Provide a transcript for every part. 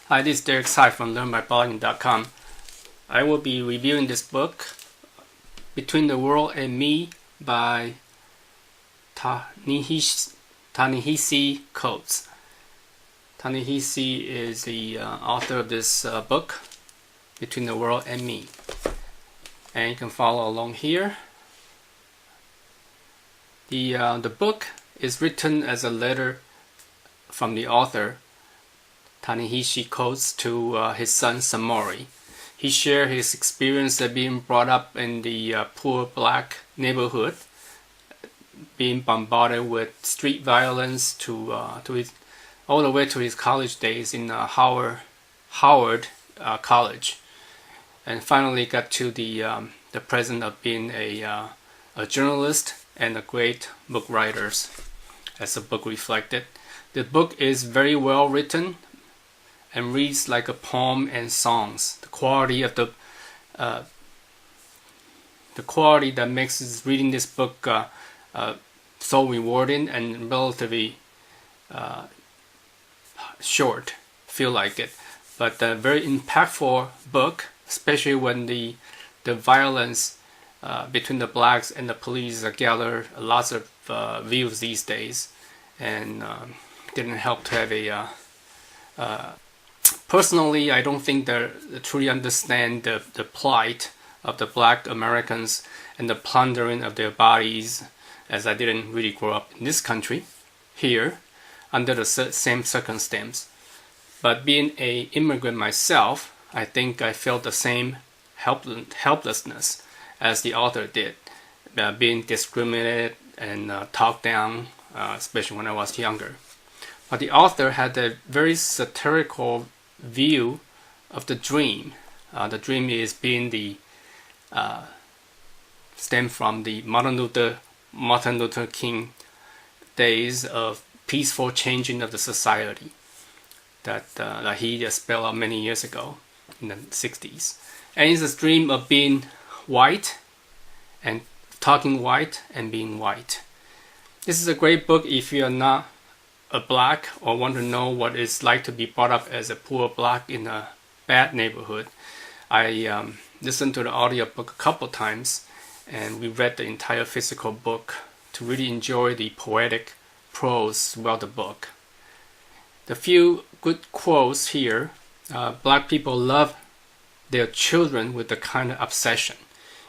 Hi, this is Derek Tsai from LearnByBlogging.com. I will be reviewing this book, Between the World and Me by Ta-Nehisi Coates. Ta-Nehisi is the author of this book, Between the World and Me. And you can follow along here. The book is written as a letter from the author, Ta-Nehisi Coates, to his son Samori. He shared his experience of being brought up in the poor black neighborhood, being bombarded with street violence all the way to his college days in Howard College, and finally got to the present of being a journalist and a great book writer, as the book reflected. The book is very well written and reads like a poem and songs. The quality that makes reading this book so rewarding and relatively short, feel like it. But a very impactful book, especially when the violence between the blacks and the police gather lots of views these days, and didn't help to have a personally, I don't think they truly understand the plight of the black Americans and the plundering of their bodies, as I didn't really grow up in this country, here, under the same circumstance. But being an immigrant myself, I think I felt the same helplessness as the author did, being discriminated and talked down, especially when I was younger. But the author had a very satirical view of the dream. The dream is being stemmed from the Martin Luther King days of peaceful changing of the society that he spelled out many years ago in the 60s. And it's a dream of being white and talking white and being white. This is a great book if you are not a black or want to know what it's like to be brought up as a poor black in a bad neighborhood. I listened to the audiobook a couple times, and we read the entire physical book to really enjoy the poetic prose throughout the book. The few good quotes here: black people love their children with a kind of obsession.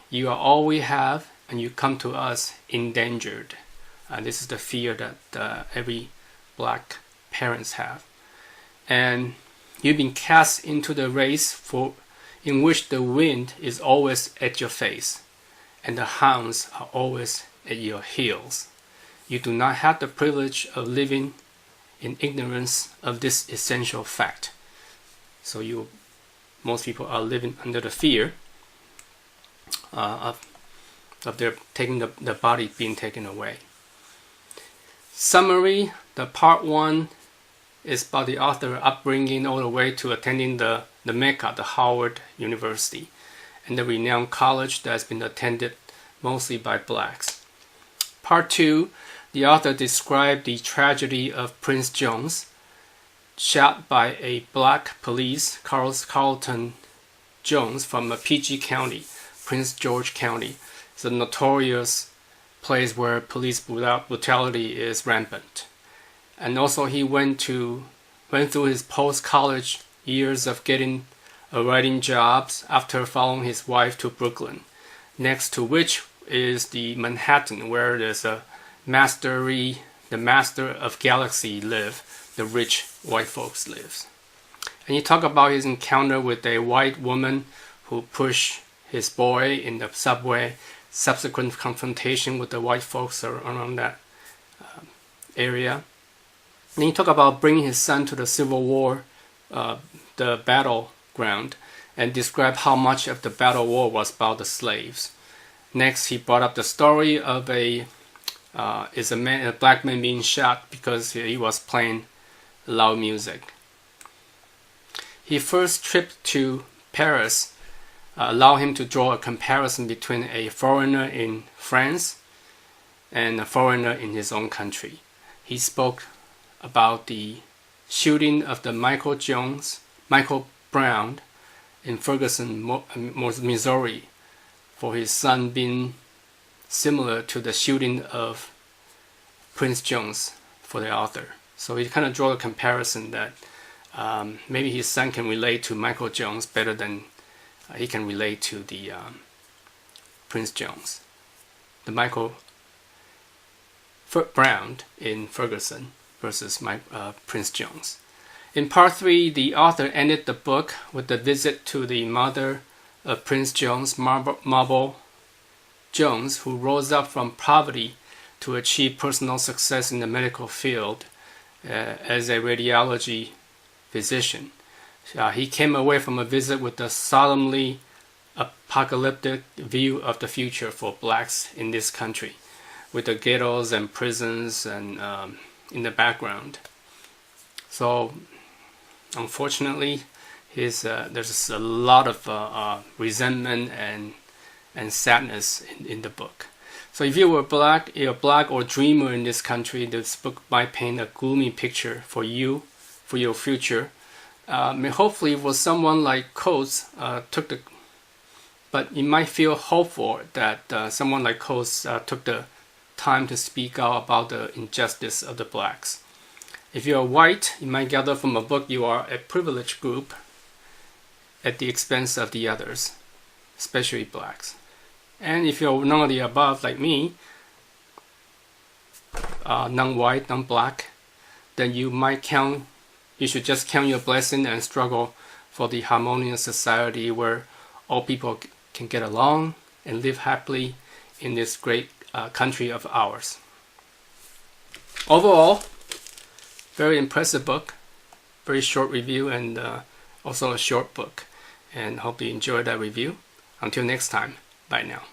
You are all we have, and you come to us endangered. This is the fear that every black parents have. And you've been cast into the race in which the wind is always at your face, and the hounds are always at your heels. You do not have the privilege of living in ignorance of this essential fact. So most people are living under the fear of their body being taken away. Summary: the part 1 is about the author upbringing all the way to attending the Mecca, the Howard University, and the renowned college that has been attended mostly by blacks. Part 2, the author described the tragedy of Prince Jones, shot by a black police, Carlton Jones, from PG County, Prince George County. It's a notorious place where police brutality is rampant. And also he went through his post-college years of getting writing jobs after following his wife to Brooklyn, next to which is the Manhattan, where there's the master of Galaxy live, the rich white folks lives. And he talked about his encounter with a white woman who pushed his boy in the subway, subsequent confrontation with the white folks around that area. And he talked about bringing his son to the Civil War, the battleground, and described how much of the battle war was about the slaves. Next, he brought up the story of a black man being shot because he was playing loud music. His first trip to Paris allowed him to draw a comparison between a foreigner in France and a foreigner in his own country. He spoke about the shooting of the Michael Jones Michael Brown in Ferguson, Missouri, for his son being similar to the shooting of Prince Jones for the author. So he kind of draw a comparison that maybe his son can relate to Michael Jones better than he can relate to the Prince Jones, the Michael Brown in Ferguson versus Prince Jones. In part 3, the author ended the book with a visit to the mother of Prince Jones, Marble Jones, who rose up from poverty to achieve personal success in the medical field as a radiology physician. He came away from a visit with a solemnly apocalyptic view of the future for blacks in this country, with the ghettos and prisons and in the background. So, unfortunately, there's a lot of resentment and sadness in the book. So if you're black or dreamer in this country, this book might paint a gloomy picture for you, for your future. Hopefully for someone like Coates but you might feel hopeful that someone like Coates took the time to speak out about the injustice of the blacks. If you're white, you might gather from a book you are a privileged group at the expense of the others, especially blacks. And if you're none of the above, like me, non-white, non-black, then you should just count your blessing and struggle for the harmonious society where all people can get along and live happily in this great country of ours. Overall, very impressive book, very short review, and also a short book. And hope you enjoyed that review. Until next time, bye now.